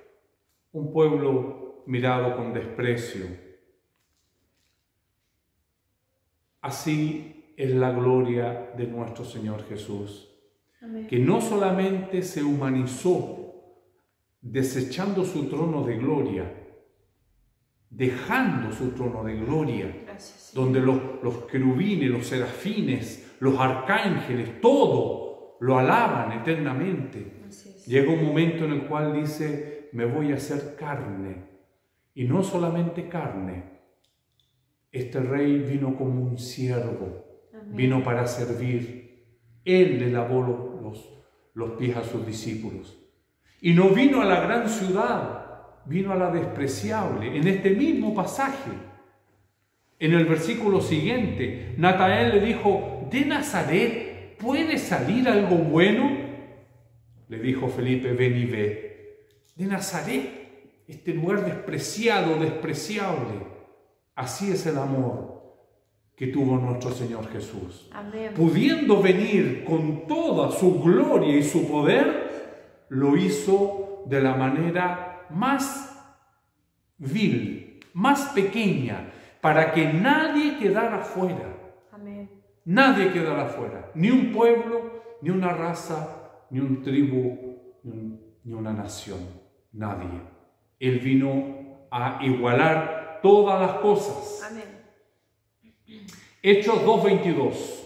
Un pueblo mirado con desprecio. Así es la gloria de nuestro Señor Jesús. Amén. Que no solamente se humanizó, desechando su trono de gloria, dejando su trono de gloria, gracias, donde los querubines, los serafines, los arcángeles, todo lo alaban eternamente. Llega un momento en el cual dice: me voy a hacer carne. Y no solamente carne, este rey vino como un siervo. Amén. Vino para servir. Él le lavó los pies a sus discípulos. Y no vino a la gran ciudad, vino a la despreciable. En este mismo pasaje, en el versículo siguiente, Natanael le dijo: ¿de Nazaret puede salir algo bueno? Le dijo Felipe: ven y ve. De Nazaret, este lugar despreciado, despreciable. Así es el amor que tuvo nuestro Señor Jesús. Amén. Pudiendo venir con toda su gloria y su poder, lo hizo de la manera más vil, más pequeña, para que nadie quedara fuera. Amén. Nadie quedara fuera. Ni un pueblo, ni una raza, ni una tribu, ni una nación. Nadie. Él vino a igualar todas las cosas. Amén. Hechos 2:22.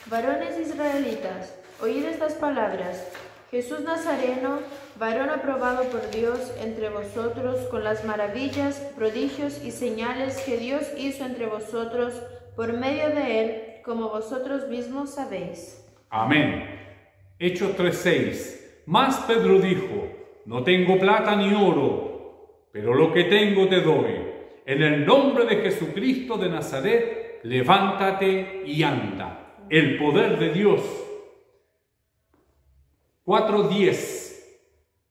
Varones israelitas, oíd estas palabras. Jesús Nazareno, varón aprobado por Dios entre vosotros, con las maravillas, prodigios y señales que Dios hizo entre vosotros por medio de él, como vosotros mismos sabéis. Amén. Hechos 3:6. Mas Pedro dijo: no tengo plata ni oro, pero lo que tengo te doy. En el nombre de Jesucristo de Nazaret, levántate y anda. El poder de Dios. 4:10.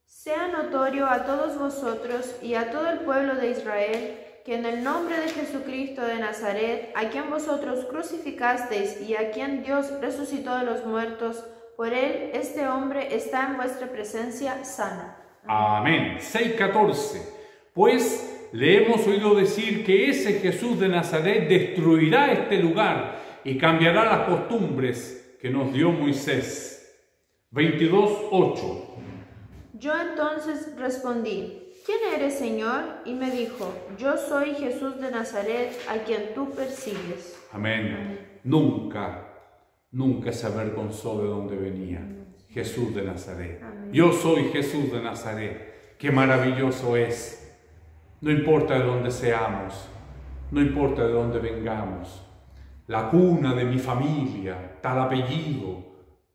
Sea notorio a todos vosotros y a todo el pueblo de Israel que en el nombre de Jesucristo de Nazaret, a quien vosotros crucificasteis y a quien Dios resucitó de los muertos, por él este hombre está en vuestra presencia sano. Amén. 6:14. Pues le hemos oído decir que ese Jesús de Nazaret destruirá este lugar y cambiará las costumbres que nos dio Moisés. 22:8. Yo entonces respondí: ¿quién eres, Señor? Y me dijo: yo soy Jesús de Nazaret, a quien tú persigues. Amén. Amén. Nunca se avergonzó de dónde venía. Jesús de Nazaret. Amén. Yo soy Jesús de Nazaret. Qué maravilloso es. No importa de dónde seamos, no importa de dónde vengamos, la cuna de mi familia, tal apellido,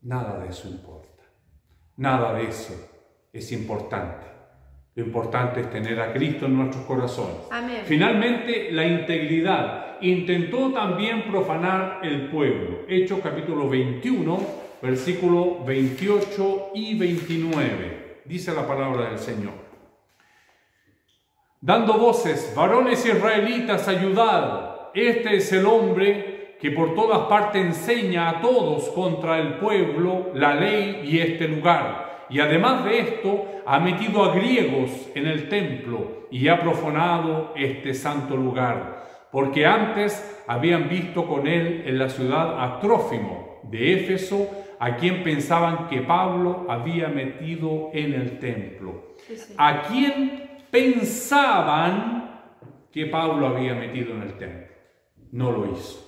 nada de eso importa. Nada de eso es importante. Lo importante es tener a Cristo en nuestros corazones. Amén. Finalmente, la integridad. Intentó también profanar el pueblo. Hechos capítulo 21, versículos 28 y 29. Dice la palabra del Señor. Dando voces: varones israelitas, ayudad. Este es el hombre que por todas partes enseña a todos contra el pueblo, la ley y este lugar. Y además de esto, ha metido a griegos en el templo y ha profanado este santo lugar, porque antes habían visto con él en la ciudad a Trófimo de Éfeso, a quien pensaban que Pablo había metido en el templo. A quien pensaban que Pablo había metido en el templo. No lo hizo.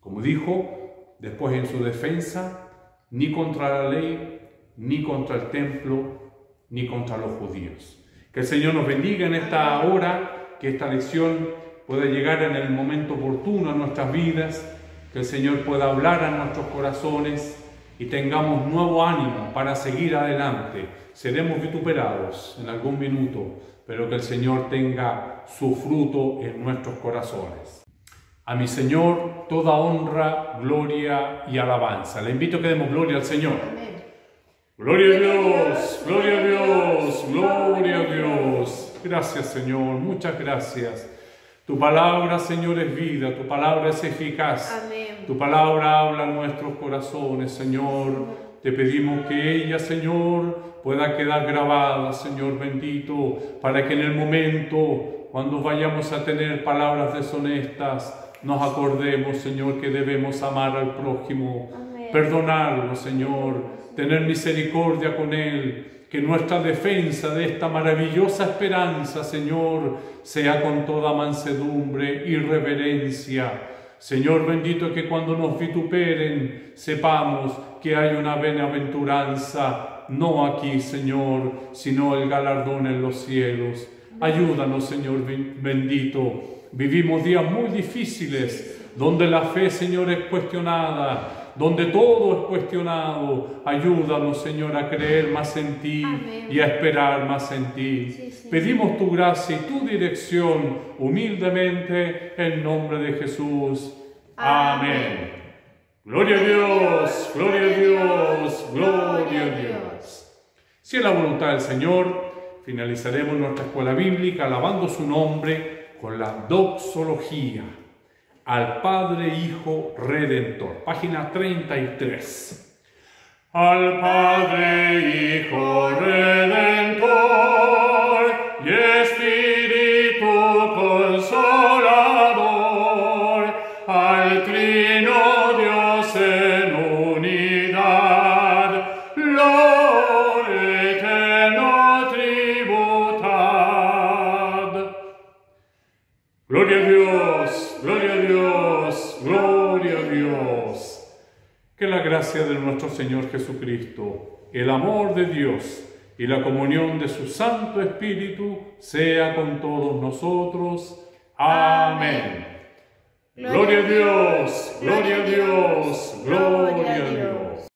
Como dijo después en su defensa, ni contra la ley, ni contra el templo, ni contra los judíos. Que el Señor nos bendiga en esta hora, que esta lección pueda llegar en el momento oportuno a nuestras vidas, que el Señor pueda hablar a nuestros corazones y tengamos nuevo ánimo para seguir adelante. Seremos vituperados en algún minuto, pero que el Señor tenga su fruto en nuestros corazones. A mi Señor toda honra, gloria y alabanza. Le invito a que demos gloria al Señor. Amén. Gloria a Dios, gloria a Dios, gloria a Dios. Gracias, Señor, muchas gracias. Tu palabra, Señor, es vida, tu palabra es eficaz. Amén. Tu palabra habla en nuestros corazones, Señor. Te pedimos que ella, Señor, pueda quedar grabada, Señor bendito, para que en el momento, cuando vayamos a tener palabras deshonestas, nos acordemos, Señor, que debemos amar al prójimo, Amén. Perdonarlo, Señor, tener misericordia con él, que nuestra defensa de esta maravillosa esperanza, Señor, sea con toda mansedumbre y reverencia. Señor bendito, que cuando nos vituperen, sepamos que hay una bienaventuranza, no aquí, Señor, sino el galardón en los cielos. Ayúdanos, Señor bendito. Vivimos días muy difíciles, donde la fe, Señor, es cuestionada, donde todo es cuestionado. Ayúdanos, Señor, a creer más en ti. Amén. Y a esperar más en ti. Sí. Pedimos tu gracia y tu dirección humildemente en nombre de Jesús. Amén. Gloria a Dios, gloria a Dios, gloria a Dios. Si es la voluntad del Señor, finalizaremos nuestra escuela bíblica alabando su nombre con la doxología al Padre Hijo Redentor. Página 33. Al Padre Hijo Redentor y Espíritu Consolador, al Trino Dios en unidad, lo eterno tributad. Gloria a Dios, gloria a Dios, gloria a Dios. Que la gracia de nuestro Señor Jesucristo, el amor de Dios y la comunión de su Santo Espíritu sea con todos nosotros. Amén. Gloria a Dios, gloria a Dios, gloria a Dios.